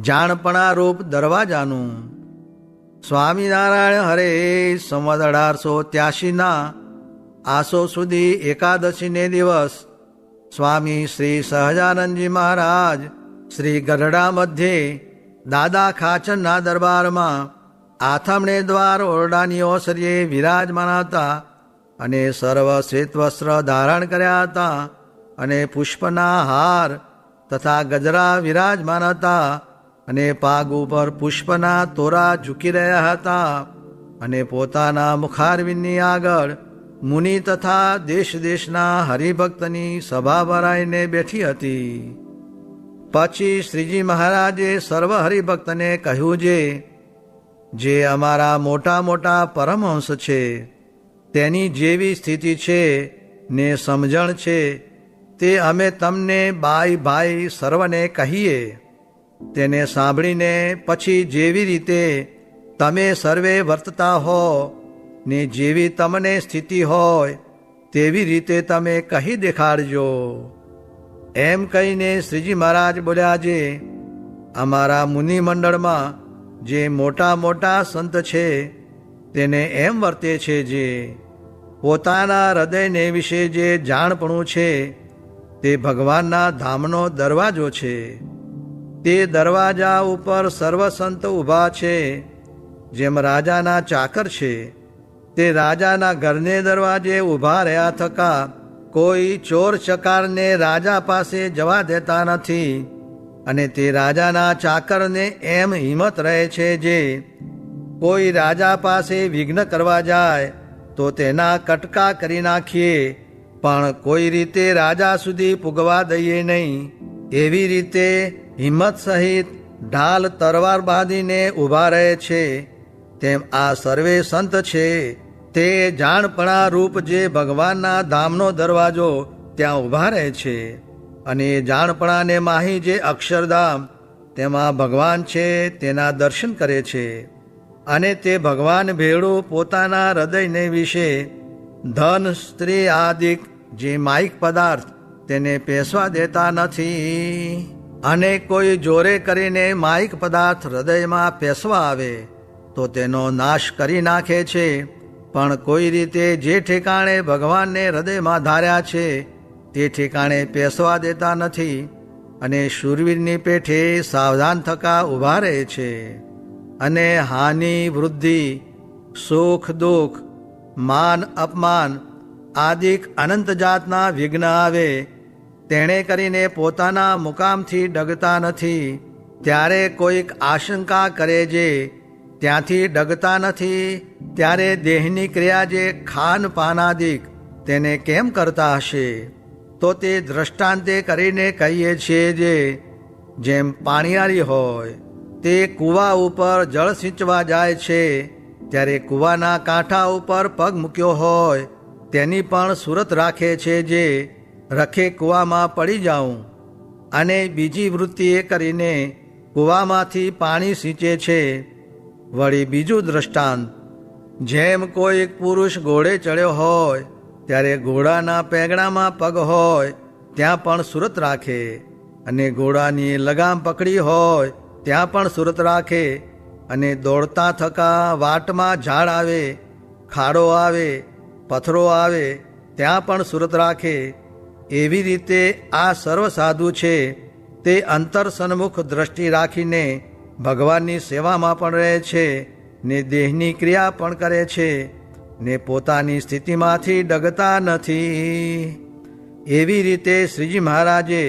જાણપણા રૂપ દરવાજાનું. સ્વામિનારાયણ હરે સંવત 1883ના આસો સુધી એકાદશીને દિવસ સ્વામી શ્રી સહજાનંદજી મહારાજ શ્રી ગઢડા મધ્યે દાદા ખાચરના દરબારમાં આથમણે દ્વાર ઓરડાની ઓસરીએ વિરાજમાન હતા અને સર્વ શ્વેત વસ્ત્ર ધારણ કર્યા હતા અને પુષ્પના હાર તથા ગજરા વિરાજમાન હતા અને પાગ ઉપર પુષ્પના તોરા ઝૂકી રહ્યા હતા અને પોતાના મુખારવિંદની આગળ મુનિ તથા દેશ દેશના હરિભક્તની સભા ભરાઈને બેઠી હતી. પછી શ્રીજી મહારાજે સર્વ હરિભક્તને કહ્યું, જે અમારા મોટા મોટા પરમહંસ છે તેની જેવી સ્થિતિ છે ને સમજણ છે તે અમે તમને બાઈ ભાઈ સર્વને કહીએ. તેને સાંભળીને પછી જેવી રીતે તમે સર્વે વર્તતા હો ને જેવી તમને સ્થિતિ હોય તેવી રીતે તમે કહી દેખાડજો. એમ કહીને શ્રીજી મહારાજ બોલ્યા, અમારા મુનિ મંડળમાં જે મોટા મોટા સંત છે તેને એમ વર્તે છે જે પોતાના હૃદયને વિશે જે જાણપણું છે તે ભગવાનના ધામનો દરવાજો છે. તે દરવાજા ઉપર સર્વ સંત ઊભા છે. જેમ રાજાના ચાકર છે તે રાજાના ઘરને દરવાજે ઊભા રહ્યા થકા કોઈ ચોર ચકારને રાજા પાસે જવા દેતા નથી. અને તે રાજાના ચાકરને એમ હિંમત રહે છે જે કોઈ રાજા પાસે વિઘ્ન કરવા જાય તો તેના કટકા કરી નાખીએ, પણ કોઈ રીતે રાજા સુધી પૂગવા દઈએ નહીં. એવી રીતે હિંમત સહિત ઢાલ તરવાર બાંધીને ઊભા રહે છે. તેમ આ સર્વે સંત છે તે જાણપણા રૂપ જે ભગવાનના ધામનો દરવાજો ત્યાં ઊભા રહે છે. અને જાણપણાને માહી જે અક્ષરધામ તેમાં ભગવાન છે તેના દર્શન કરે છે. અને તે ભગવાન ભેળું પોતાના હૃદયને વિશે ધન સ્ત્રી આદિક જે માયિક પદાર્થ તેને પેસવા દેતા નથી. અને કોઈ જોરે કરીને માયિક પદાર્થ હૃદયમાં પેસવા આવે તો તેનો નાશ કરી નાખે છે. પણ કોઈ રીતે જે ઠેકાણે ભગવાનને હૃદયમાં ધાર્યા છે તે ઠેકાણે પેસવા દેતા નથી. અને શૂરવીરની પેઠે સાવધાન થકા ઊભા રહે છે. અને હાનિ વૃદ્ધિ સુખ દુઃખ માન અપમાન આદિક અનંત જાતના વિઘ્ન આવે તેણે કરીને પોતાના મુકામથી ડગતા નથી. ત્યારે કોઈક આશંકા કરે જે ત્યાંથી ડગતા નથી, ત્યારે દેહની ક્રિયા જે ખાન પાનાદિક તેને કેમ કરતા હશે? તો તે દ્રષ્ટાંતે કરીને કહીએ છીએ જેમ પાણીયારી હોય તે કૂવા ઉપર જળ સિંચવા જાય છે ત્યારે કૂવાના કાંઠા ઉપર પગ મૂક્યો હોય તેની પણ સુરત રાખે છે જે રખે કૂવામાં પડી જાઉં. અને બીજી વૃત્તિ એ કરીને કૂવામાંથી પાણી સિંચે છે. વળી બીજું દ્રષ્ટાંત, જેમ કોઈ પુરુષ ઘોડે ચડ્યો હોય ત્યારે ઘોડાના પેગડામાં પગ હોય ત્યાં પણ સુરત રાખે. અને ઘોડાની લગામ પકડી હોય ત્યાં પણ સુરત રાખે. અને દોડતા થકા વાટમાં ઝાડ આવે, ખાડો આવે, પથ્થરો આવે ત્યાં પણ સુરત રાખે. એવી રીતે આ સર્વ સાધુ છે તે અંતર સન્મુખ દ્રષ્ટિ રાખીને ભગવાનની સેવામાં પણ રહે છે ને દેહની ક્રિયા પણ કરે છે ને પોતાની સ્થિતિમાંથી ડગતા નથી. એવી રીતે શ્રીજી મહારાજે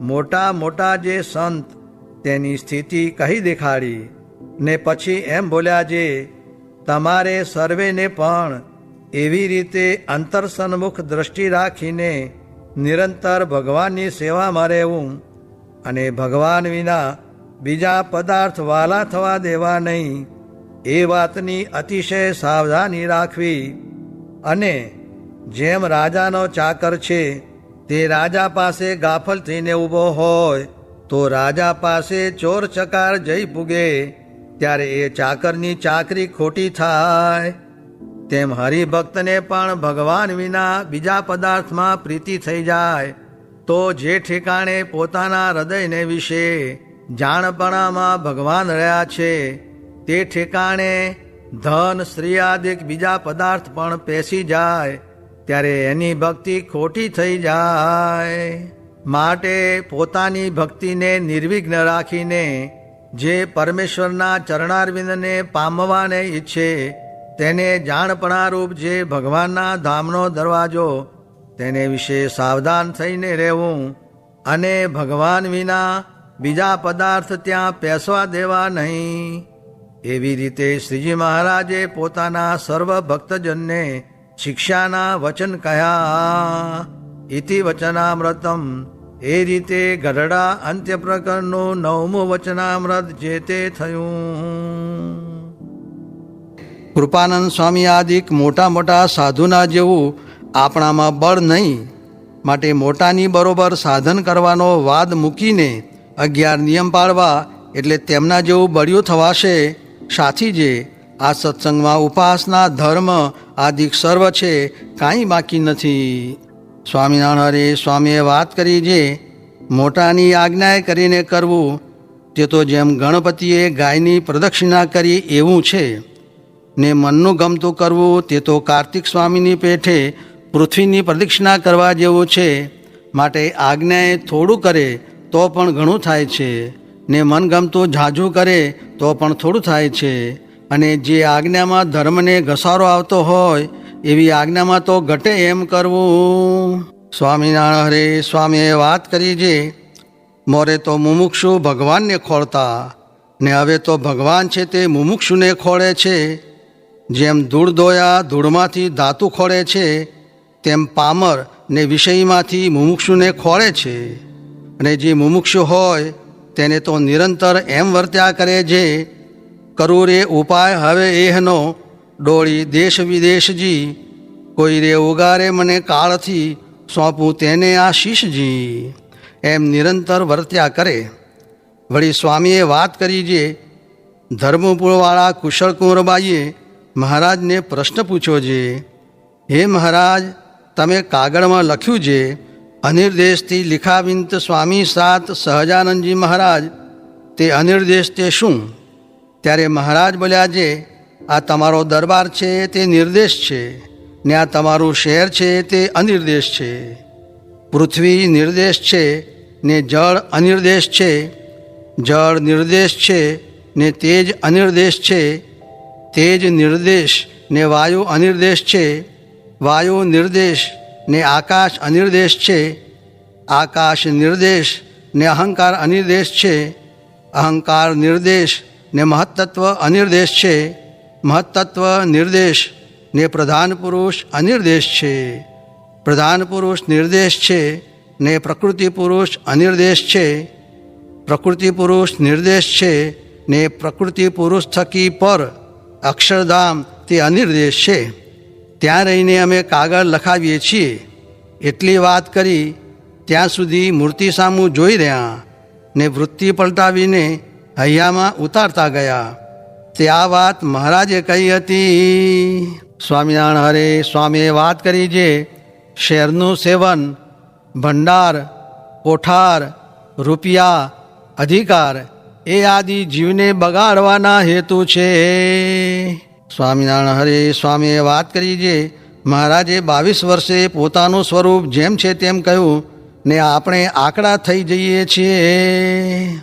મોટા મોટા જે સંત તેની સ્થિતિ કહી દેખાડી ને પછી એમ બોલ્યા, તમારે સર્વેને પણ એવી રીતે અંતર સન્મુખ દ્રષ્ટિ રાખીને નિરંતર ભગવાનની સેવામાં રહેવું અને ભગવાન વિના બીજા પદાર્થ વાલા થવા દેવા નહીં એ વાતની અતિશય સાવધાની રાખવી. અને જેમ રાજાનો ચાકર છે તે રાજા પાસે ગાફલ થઈને ઊભો હોય તો રાજા પાસે ચોર ચકાર જઈ પૂગે ત્યારે એ ચાકરની ચાકરી ખોટી થાય. તેમ હરિભક્તને પણ ભગવાન વિના બીજા પદાર્થમાં પ્રીતિ થઈ જાય તો જે ઠેકાણે પોતાના હૃદયને વિશે જાણપણામાં ભગવાન રહ્યા છે તે ઠેકાણે ધન સ્ત્રી આદિક બીજા પદાર્થ પણ પેસી જાય ત્યારે એની ભક્તિ ખોટી થઈ જાય. માટે પોતાની ભક્તિને નિર્વિઘ્ન રાખીને જે પરમેશ્વરના ચરણારવિંદને પામવાને ઈચ્છે તેને જાણપણારૂપ જે ભગવાનના ધામનો દરવાજો તેને વિશે સાવધાન થઈને રહેવું અને ભગવાન વિના બીજા પદાર્થ ત્યાં પેસવા દેવા નહીં. એવી રીતે શ્રીજી મહારાજે પોતાના સર્વ ભક્તજનને શિક્ષાના વચન કહ્યા. ઇતિ વચનામૃતમ. એ રીતે ગઢડા અંત્ય પ્રકરણનું 9મું વચનામૃત જે તે થયું. કૃપાનંદ સ્વામી આદિક મોટા મોટા સાધુના જેવું આપણામાં બળ નહીં, માટે મોટાની બરોબર સાધન કરવાનો વાદ મૂકીને 11 નિયમ પાળવા એટલે તેમના જેવું બળિયું થવાશે. સાથી જે આ સત્સંગમાં ઉપાસના ધર્મ આદિક સર્વ છે, કાંઈ બાકી નથી. સ્વામિનારાયણ હરે સ્વામીએ વાત કરી જે મોટાની આજ્ઞાએ કરીને કરવું તે તો જેમ ગણપતિએ ગાયની પ્રદક્ષિણા કરી એવું છે, ને મનનું ગમતું કરવું તે તો કાર્તિક સ્વામીની પેઠે પૃથ્વીની પ્રદક્ષિણા કરવા જેવું છે. માટે આજ્ઞાએ થોડું કરે તો પણ ઘણું થાય છે, ને મનગમતું ઝાઝું કરે તો પણ થોડું થાય છે. અને જે આજ્ઞામાં ધર્મને ઘસારો આવતો હોય એવી આજ્ઞામાં તો ઘટે એમ કરવું. સ્વામિનારાયણ હરે સ્વામીએ વાત કરી જે મોરે તો મુમુક્ષુ ભગવાનને ખોળતા, ને હવે તો ભગવાન છે તે મુમુક્ષુને ખોળે છે. જેમ ધૂળ ધોયા ધૂળમાંથી ધાતુ ખોળે છે, તેમ પામર ને વિષયમાંથી મુમુક્ષુને ખોળે છે. અને જે મુમુક્ષુ હોય તેને તો નિરંતર એમ વર્ત્યા કરે જે કરું રે ઉપાય હવે એહનો ડોળી દેશ વિદેશજી, કોઈ રે ઉગારે મને કાળથી સોંપું તેને આશીષજી. એમ નિરંતર વર્ત્યા કરે. વળી સ્વામીએ વાત કરી જે ધર્મપુરવાળા કુશળ કુંવરબાઈએ મહારાજને પ્રશ્ન પૂછ્યો છે, હે મહારાજ, તમે કાગળમાં લખ્યું છે અનિર્દેશથી લિખાવિંત સ્વામી સાત સહજાનંદજી મહારાજ, તે અનિર્દેશ તે શું? ત્યારે મહારાજ બોલ્યા છે, આ તમારો દરબાર છે તે નિર્દેશ છે, ને આ તમારું શહેર છે તે અનિર્દેશ છે. પૃથ્વી નિર્દેશ છે ને જળ અનિર્દેશ છે, જળ નિર્દેશ છે ને તેજ અનિર્દેશ છે, તેજ નિર્દેશ ને વાયુ અનિર્દેશ છે, વાયુ નિર્દેશ ને આકાશ અનિર્દેશ છે, આકાશ નિર્દેશ ને અહંકાર અનિર્દેશ છે, અહંકાર નિર્દેશ ને મહત્તત્વ અનિર્દેશ છે, મહત્તત્વ નિર્દેશ ને પ્રધાન પુરુષ અનિર્દેશ છે, પ્રધાન પુરુષ નિર્દેશ છે ને પ્રકૃતિ પુરુષ અનિર્દેશ છે, પ્રકૃતિ પુરુષ નિર્દેશ છે ને પ્રકૃતિ પુરુષ થકી પર અક્ષરધામ તે અનિર્દેશ છે. ત્યાં રહીને અમે કાગળ લખાવીએ છીએ. એટલી વાત કરી ત્યાં સુધી મૂર્તિ સામું જોઈ રહ્યા ને વૃત્તિ પલટાવીને હૈયામાં ઉતારતા ગયા. તે આ વાત મહારાજે કહી હતી. સ્વામિનારાયણ હરે સ્વામીએ વાત કરી છે શહેરનું સેવન, ભંડાર, કોઠાર, રૂપિયા, અધિકાર એ આદિ જીવને બગાડવાના હેતુ છે. સ્વામિનારાયણ હરે સ્વામીએ વાત કરી છે મહારાજે 22 વર્ષે પોતાનું સ્વરૂપ જેમ છે તેમ કહ્યું, ને આપણે આંકડા થઈ જઈએ છીએ.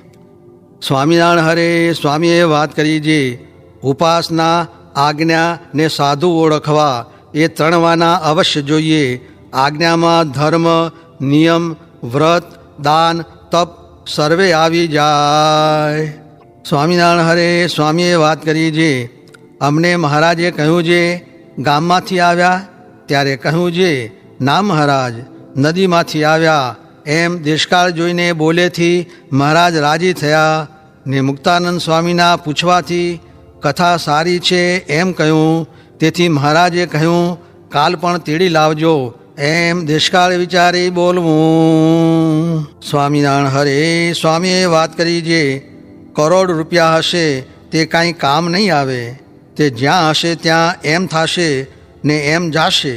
સ્વામિનારાયણ હરે સ્વામીએ વાત કરી છે ઉપાસના, આજ્ઞા ને સાધુ ઓળખવા એ ત્રણવાના અવશ્ય જોઈએ. આજ્ઞામાં ધર્મ, નિયમ, વ્રત, દાન, તપ સર્વે આવી જાય. સ્વામિનારાયણ હરે સ્વામીએ વાત કરી છે અમને મહારાજે કહ્યું છે ગામમાંથી આવ્યા ત્યારે કહ્યું છે ના મહારાજ નદીમાંથી આવ્યા, એમ દેશકાળ જોઈને બોલેથી મહારાજ રાજી થયા. ને મુક્તાનંદ સ્વામીના પૂછવાથી કથા સારી છે એમ કહ્યું, તેથી મહારાજે કહ્યું કાલ પણ તેડી લાવજો, એમ દેશકાળ વિચારી બોલવું. સ્વામિનારાયણ હરે સ્વામીએ વાત કરી છે કરોડ રૂપિયા હશે તે કાંઈ કામ નહીં આવે, તે જ્યાં હશે ત્યાં એમ થશે ને એમ જાશે.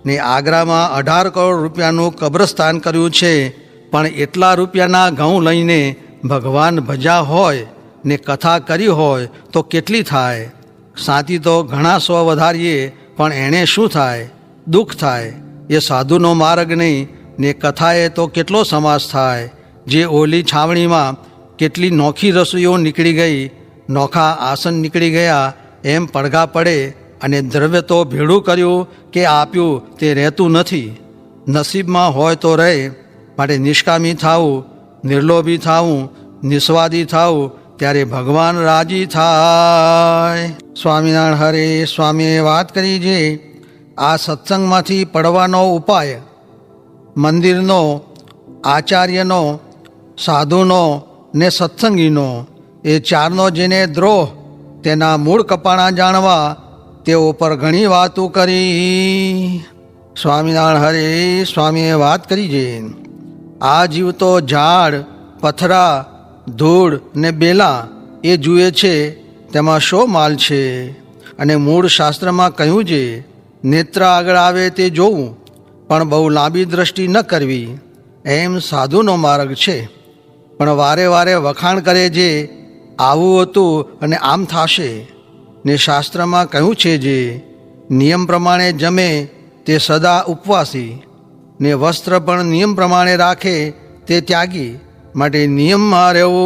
ને આગ્રામાં 18 કરોડ રૂપિયાનું કબ્રસ્તાન કર્યું છે, પણ એટલા રૂપિયાના ઘઉં લઈને ભગવાન ભજ્યા હોય ને કથા કરી હોય તો કેટલી થાય. સાથી તો ઘણા 100 વધારીએ પણ એણે શું થાય? દુઃખ થાય. એ સાધુનો માર્ગ નહીં ને કથાએ તો કેટલો સમાસ થાય. જે ઓલી છાવણીમાં કેટલી નોખી રસોઈઓ નીકળી ગઈ, નોખા આસન નીકળી ગયા, એમ પડઘા પડે અને દ્રવ્ય તો ભેળું કર્યું કે આપ્યું તે રહેતું નથી. નસીબમાં હોય તો રહે. માટે નિષ્કામી થાવું, નિર્લોભી થાવું, નિસ્વાદી થાવું, ત્યારે ભગવાન રાજી થાય. સ્વામિનારાયણ હરે સ્વામીએ વાત કરી છે આ સત્સંગમાંથી પડવાનો ઉપાય મંદિરનો, આચાર્યનો, સાધુનો ને સત્સંગીનો, એ ચારનો જેને દ્રોહ તેના મૂળ કપાણા જાણવા તેઓ પર ઘણી વાતો કરી. સ્વામિનારાયણ હરે સ્વામીએ વાત કરી છે આ જીવ તો ઝાડ, પથરા, ધૂળ ને બેલા એ જુએ છે તેમાં શો માલ છે. અને મૂળ શાસ્ત્રમાં કહ્યું છે નેત્ર આગળ આવે તે જોવું પણ બહુ લાંબી દ્રષ્ટિ ન કરવી. એમ સાધુનો માર્ગ છે. પણ વારે વારે વખાણ કરે છે આવું હતું અને આમ થશે. ને શાસ્ત્રમાં કહ્યું છે જે નિયમ પ્રમાણે જમે તે સદા ઉપવાસી, ને વસ્ત્ર પણ નિયમ પ્રમાણે રાખે તે ત્યાગી. માટે નિયમમાં રહેવું